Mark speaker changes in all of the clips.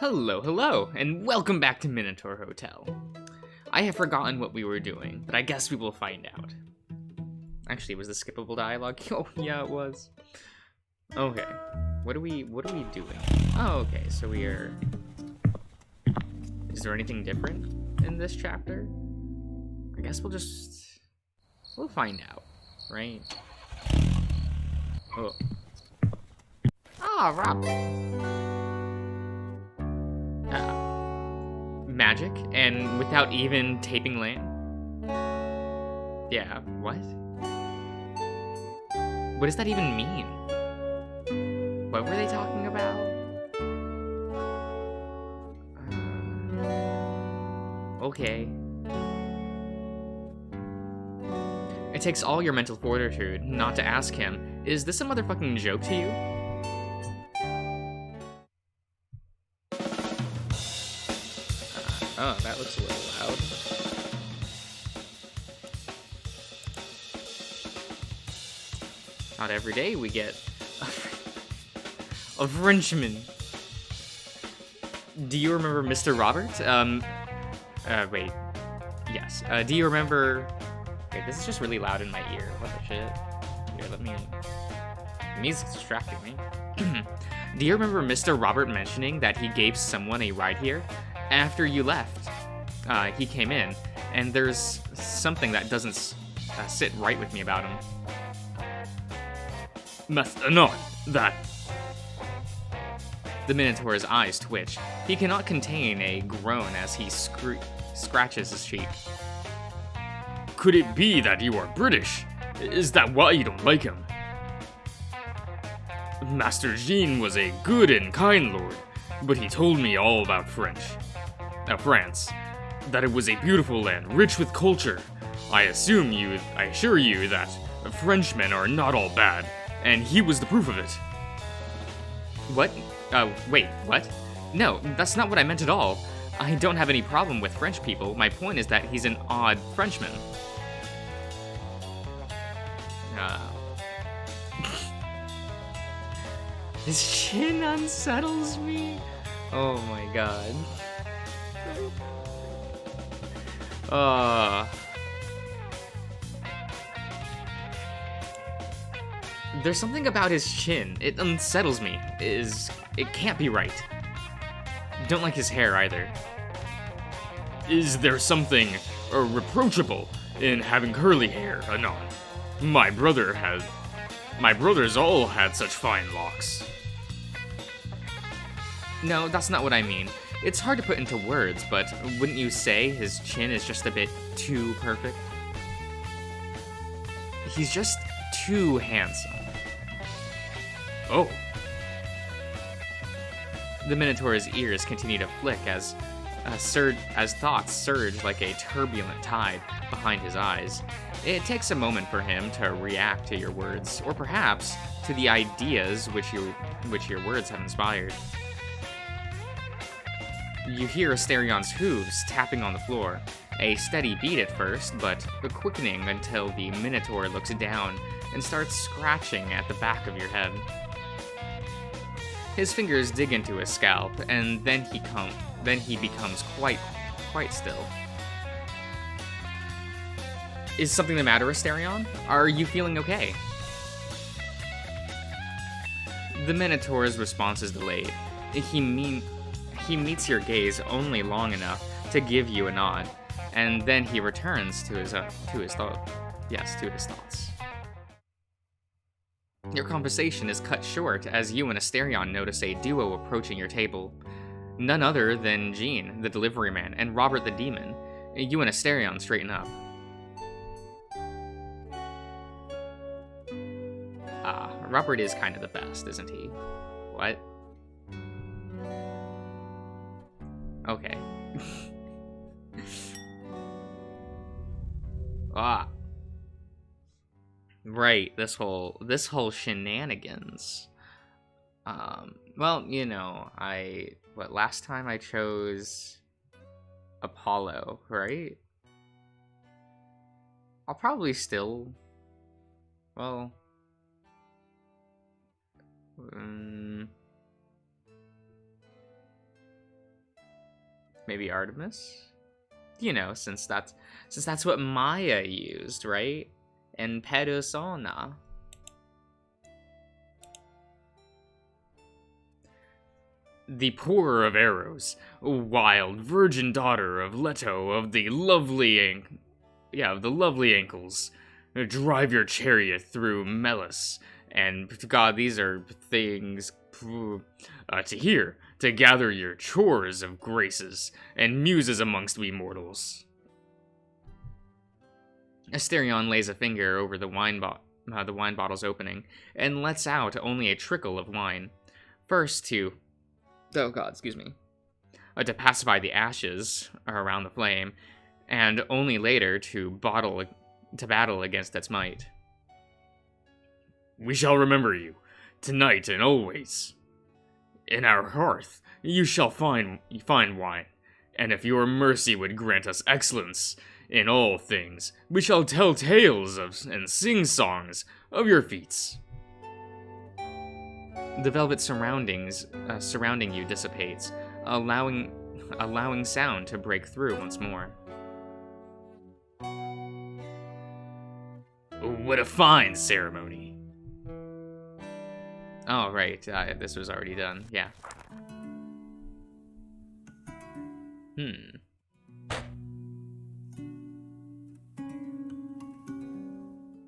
Speaker 1: Hello, hello, and welcome back to Minotaur Hotel. I have forgotten what we were doing, but I guess we will find out. Actually, was the skippable dialogue? Oh, yeah, it was. Okay, what are we doing? Oh, okay, so we are... Is there anything different in this chapter? I guess we'll find out, right? Oh. Ah, Rob. Magic, and without even taping land? Yeah, what? What does that even mean? What were they talking about? Okay. It takes all your mental fortitude not to ask him, is this a motherfucking joke to you? Oh, that looks a little loud. Not every day we get a Frenchman. Do you remember Mr. Robert? Wait. Yes. Do you remember... Wait, this is just really loud in my ear. What the shit? Here, let me... The music's distracting me. Do you remember Mr. Robert mentioning that he gave someone a ride here? After you left, he came in, and there's something that doesn't sit right with me about him. Master, no, that... The Minotaur's eyes twitch. He cannot contain a groan as he scratches his cheek. Could it be that you are British? Is that why you don't like him? Master Jean was a good and kind lord, but he told me all about France. That it was a beautiful land, rich with culture. I assure you that Frenchmen are not all bad, and he was the proof of it. What? Wait, what? No, that's not what I meant at all. I don't have any problem with French people. My point is that he's an odd Frenchman. His chin unsettles me. Oh my god. There's something about his chin. It unsettles me. It can't be right. Don't like his hair either. Is there something reproachable in having curly hair, Anon? My brothers all had such fine locks. No, that's not what I mean. It's hard to put into words, but wouldn't you say his chin is just a bit too perfect? He's just too handsome. Oh. The Minotaur's ears continue to flick as thoughts surge like a turbulent tide behind his eyes. It takes a moment for him to react to your words, or perhaps to the ideas which your words have inspired. You hear Asterion's hooves tapping on the floor, a steady beat at first, but a quickening until the Minotaur looks down and starts scratching at the back of your head. His fingers dig into his scalp, and then he becomes quite still. Is something the matter, Asterion? Are you feeling okay? The Minotaur's response is delayed. He meets your gaze only long enough to give you a nod, and then he returns to his thoughts. Your conversation is cut short as you and Asterion notice a duo approaching your table. None other than Jean, the delivery man, and Robert the demon. You and Asterion straighten up. Robert is kind of the best, isn't he? What? Okay. Right, this whole shenanigans. Well, you know, last time I chose Apollo, right? I'll probably still, well,
Speaker 2: Maybe Artemis? You know, since that's what Maya used, right? And Persona.
Speaker 1: The pourer of arrows, wild virgin daughter of Leto of the lovely ankles, drive your chariot through Melis, and God, these are things to hear, to gather your chores of graces and muses amongst we mortals.
Speaker 2: Asterion lays a finger over the wine bottle's opening and lets out only a trickle of wine. First to pacify the ashes around the flame, and only later to battle against its might.
Speaker 1: We shall remember you, tonight and always. In our hearth you shall find wine, and if your mercy would grant us excellence in all things, we shall tell tales and sing songs of your feats.
Speaker 2: The velvet surrounding you dissipates, allowing sound to break through once more.
Speaker 1: What a fine ceremony.
Speaker 2: Oh, right, this was already done, yeah.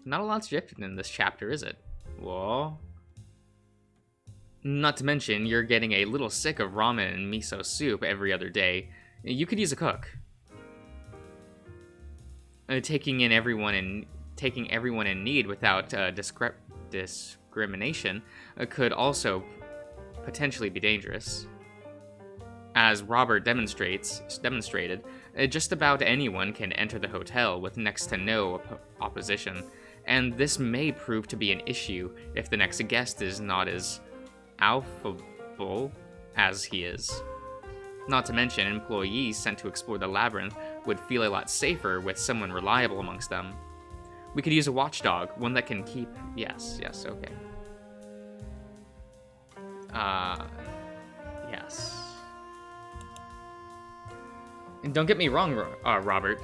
Speaker 2: Not a lot's shifted in this chapter, is it? Whoa. Not to mention, you're getting a little sick of ramen and miso soup every other day. You could use a cook. Taking everyone in need without discrimination could also potentially be dangerous. As Robert demonstrated, just about anyone can enter the hotel with next to no opposition, and this may prove to be an issue if the next guest is not as affable as he is. Not to mention, employees sent to explore the labyrinth would feel a lot safer with someone reliable amongst them. We could use a watchdog, one that can keep... Yes, okay. Yes. And don't get me wrong, Robert.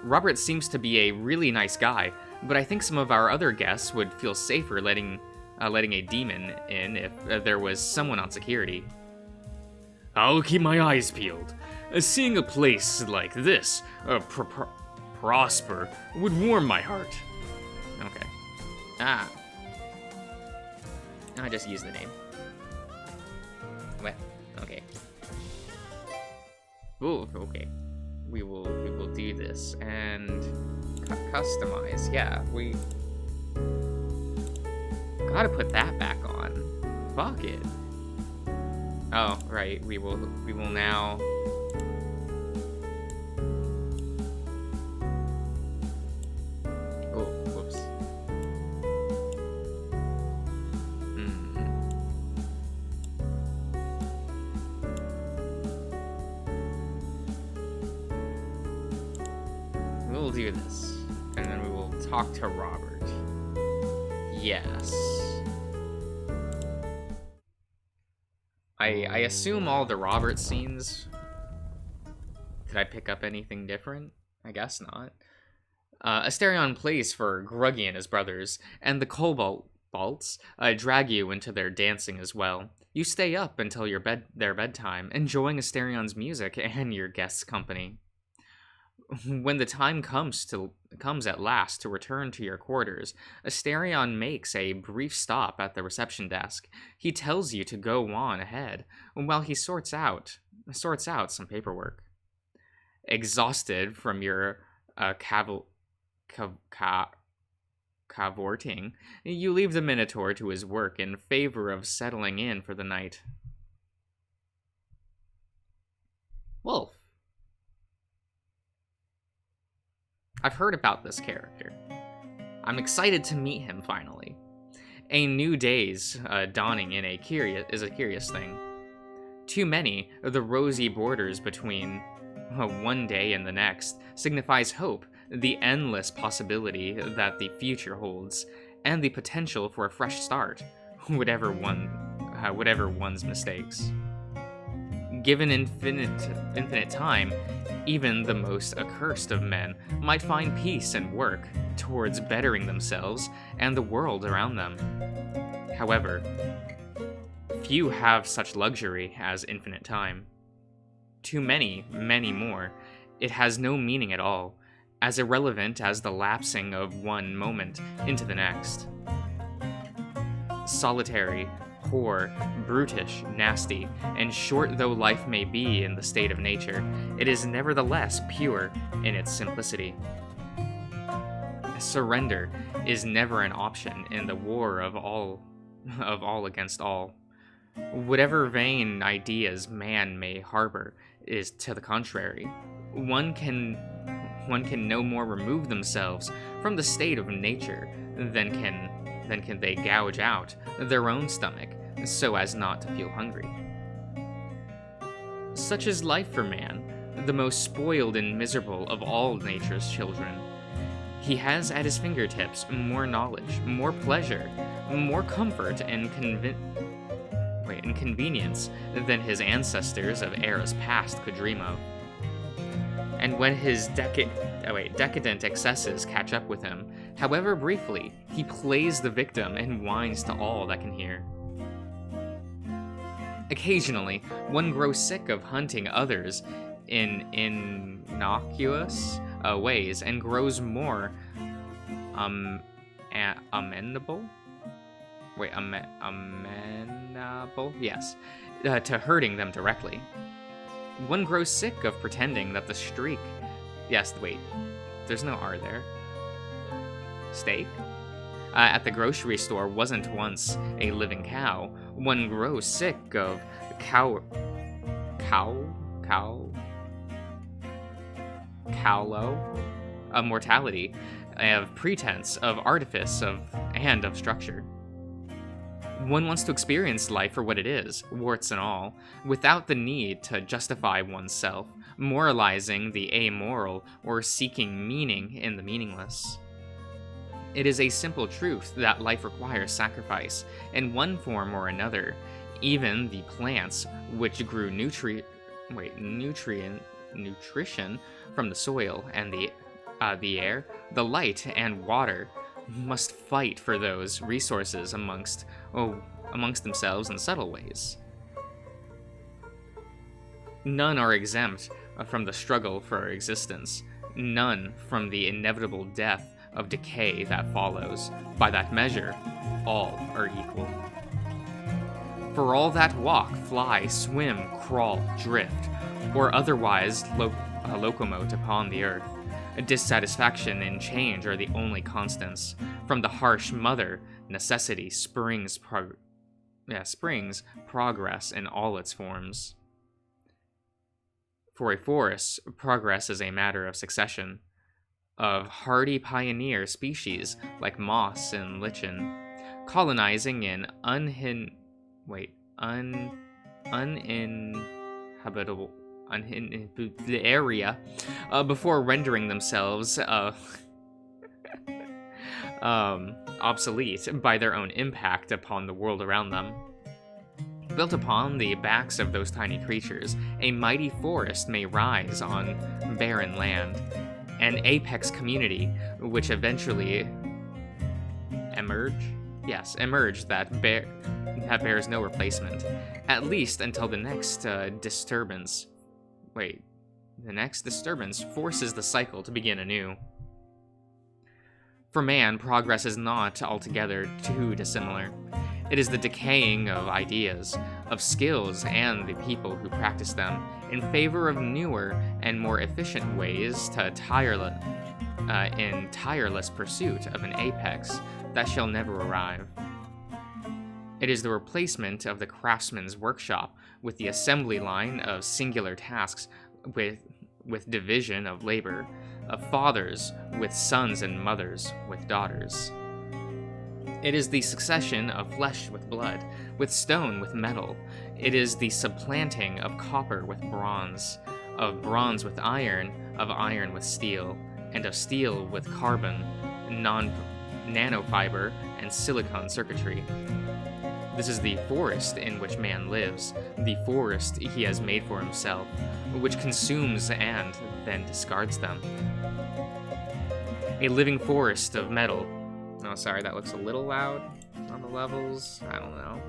Speaker 2: Robert seems to be a really nice guy, but I think some of our other guests would feel safer letting a demon in if there was someone on security.
Speaker 1: I'll keep my eyes peeled. Seeing a place like this prosper would warm my heart.
Speaker 2: Okay. I just used the name. What? Okay. Ooh, okay. We will do this and customize. Yeah, we gotta put that back on. Fuck it. Oh, right. We will now. Oh, whoops. We'll do this, and then we will talk to Robert. Yes. I assume all the Robert scenes... Did I pick up anything different? I guess not. Asterion plays for Gruggy and his brothers, and the Cobalts drag you into their dancing as well. You stay up until their bedtime, enjoying Asterion's music and your guests' company. When the time comes at last to return to your quarters, Asterion makes a brief stop at the reception desk. He tells you to go on ahead while he sorts out some paperwork. Exhausted from your cavorting, you leave the Minotaur to his work in favor of settling in for the night. Wolf. I've heard about this character. I'm excited to meet him finally. A new day's dawning is a curious thing. Too many of the rosy borders between one day and the next signifies hope, the endless possibility that the future holds, and the potential for a fresh start, whatever one's mistakes. Given infinite time, even the most accursed of men might find peace and work towards bettering themselves and the world around them. However, few have such luxury as infinite time. To many, many more, it has no meaning at all, as irrelevant as the lapsing of one moment into the next. Solitary, poor, brutish, nasty, and short though life may be in the state of nature, it is nevertheless pure in its simplicity. Surrender is never an option in the war of all against all. Whatever vain ideas man may harbor is to the contrary. One can no more remove themselves from the state of nature than can they gouge out their own stomach so as not to feel hungry. Such is life for man, the most spoiled and miserable of all nature's children. He has at his fingertips more knowledge, more pleasure, more comfort and convenience than his ancestors of eras past could dream of. And when his decadent excesses catch up with him, however briefly, he plays the victim and whines to all that can hear. Occasionally, one grows sick of hunting others in innocuous ways and grows more amenable? Amenable? Yes, to hurting them directly. One grows sick of pretending that the streak... Yes, wait, there's no R there. Steak? At the grocery store wasn't once a living cow. One grows sick of callow of mortality, of pretense, of artifice, and of structure. One wants to experience life for what it is, warts and all, without the need to justify oneself, moralizing the amoral or seeking meaning in the meaningless. It is a simple truth that life requires sacrifice, in one form or another. Even the plants which grew nutrition from the soil and the air, the light and water, must fight for those resources amongst themselves in subtle ways. None are exempt from the struggle for existence, none from the inevitable death of decay that follows. By that measure, all are equal. For all that walk, fly, swim, crawl, drift, or otherwise locomote upon the earth, dissatisfaction and change are the only constants. From the harsh mother, necessity springs progress in all its forms. For a forest, progress is a matter of succession, of hardy pioneer species like moss and lichen, colonizing an uninhabitable area before rendering themselves obsolete by their own impact upon the world around them. Built upon the backs of those tiny creatures, a mighty forest may rise on barren land, an apex community which eventually emerge that bears no replacement, at least until the next disturbance forces the cycle to begin anew. For man, progress is not altogether too dissimilar. It is the decaying of ideas, of skills, and the people who practice them in favor of newer and more efficient ways in tireless pursuit of an apex that shall never arrive. It is the replacement of the craftsman's workshop with the assembly line of singular tasks with division of labor, of fathers with sons and mothers with daughters. It is the succession of flesh with blood, with stone with metal. It is the supplanting of copper with bronze, of bronze with iron, of iron with steel, and of steel with carbon, nanofiber, and silicon circuitry. This is the forest in which man lives, the forest he has made for himself, which consumes and then discards them. A living forest of metal. Oh, sorry, that looks a little loud on the levels. I don't know.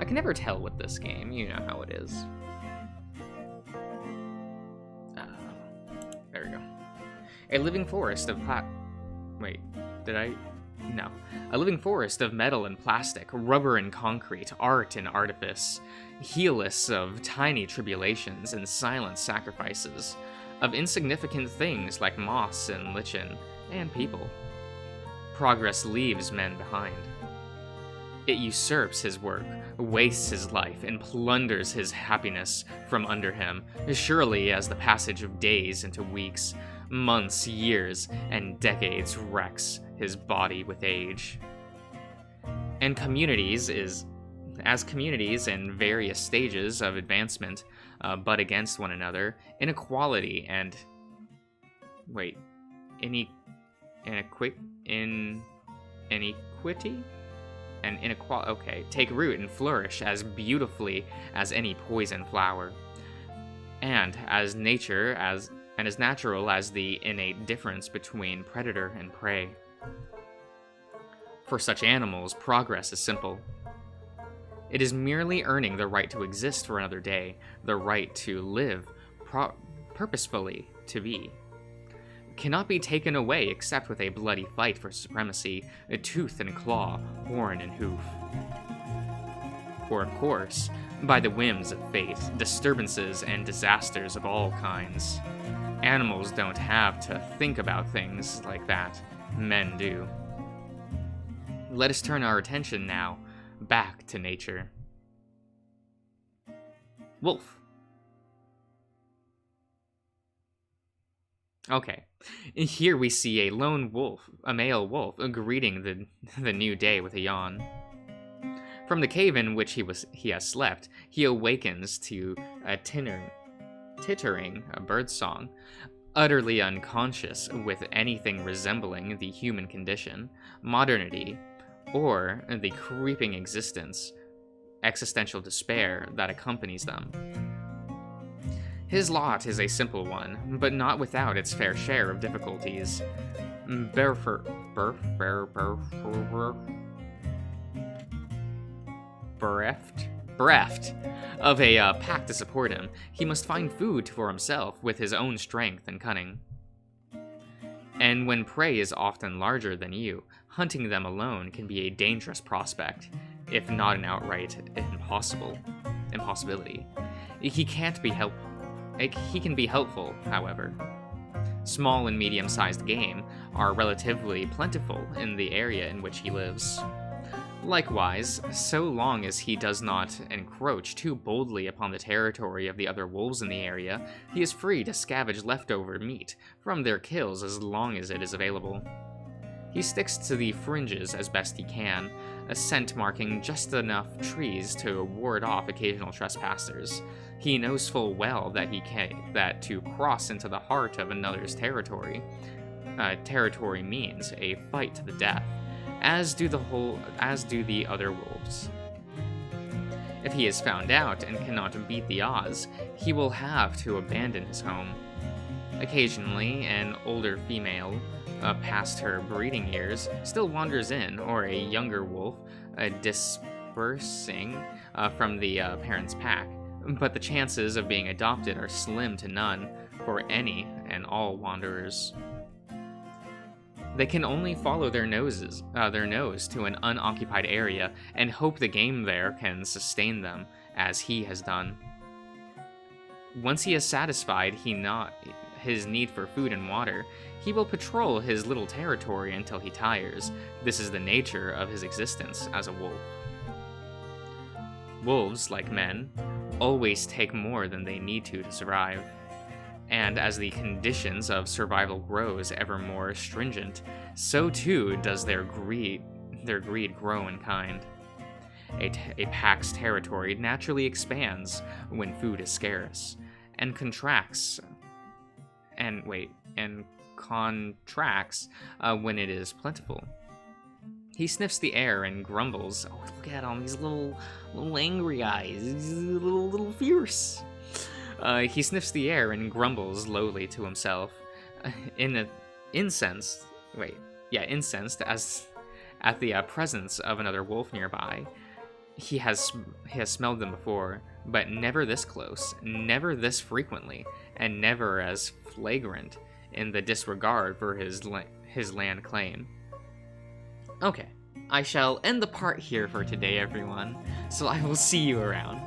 Speaker 2: I can never tell with this game. You know how it is. There we go. A living forest of Wait, did I? No. A living forest of metal and plastic, rubber and concrete, art and artifice, heelless of tiny tribulations and silent sacrifices, of insignificant things like moss and lichen, and people. Progress leaves men behind. It usurps his work, wastes his life, and plunders his happiness from under him, as surely as the passage of days into weeks, months, years, and decades wrecks his body with age. And communities in various stages of advancement butt against one another, inequality and take root and flourish as beautifully as any poison flower, and as natural as the innate difference between predator and prey. For such animals, progress is simple. It is merely earning the right to exist for another day, the right to live purposefully to be. Cannot be taken away except with a bloody fight for supremacy, a tooth and claw, horn and hoof. Or, of course, by the whims of fate, disturbances and disasters of all kinds. Animals don't have to think about things like that. Men do. Let us turn our attention now back to nature. Wolf. Okay, here we see a lone wolf, a male wolf, greeting the new day with a yawn. From the cave in which he has slept, he awakens to a tittering bird song, utterly unconscious with anything resembling the human condition, modernity, or the creeping existential despair that accompanies them. His lot is a simple one, but not without its fair share of difficulties. Bereft of a pack to support him, he must find food for himself with his own strength and cunning. And when prey is often larger than you, hunting them alone can be a dangerous prospect, if not an outright impossibility. He can be helpful, however. Small and medium-sized game are relatively plentiful in the area in which he lives. Likewise, so long as he does not encroach too boldly upon the territory of the other wolves in the area, he is free to scavenge leftover meat from their kills as long as it is available. He sticks to the fringes as best he can, a scent marking just enough trees to ward off occasional trespassers. He knows full well that to cross into the heart of another's territory means a fight to the death, as do the other wolves. If he is found out and cannot beat the odds, he will have to abandon his home. Occasionally, an older female, past her breeding years, still wanders in, or a younger wolf, dispersing from the parent's pack, but the chances of being adopted are slim to none for any and all wanderers. They can only follow their nose to an unoccupied area and hope the game there can sustain them, as he has done. Once he has satisfied his need for food and water, he will patrol his little territory until he tires. This is the nature of his existence as a wolf. Wolves, like men, always take more than they need to survive. And as the conditions of survival grows ever more stringent, so too does their greed grow in kind. A pack's territory naturally expands when food is scarce, and contracts when it is plentiful. He sniffs the air and grumbles. Oh, look at him. He's little angry eyes. He's a little fierce. He sniffs the air and grumbles lowly to himself. Incensed as at the presence of another wolf nearby. He has smelled them before, but never this close, never this frequently, and never as flagrant in the disregard for his land claim. Okay, I shall end the part here for today, everyone, so I will see you around.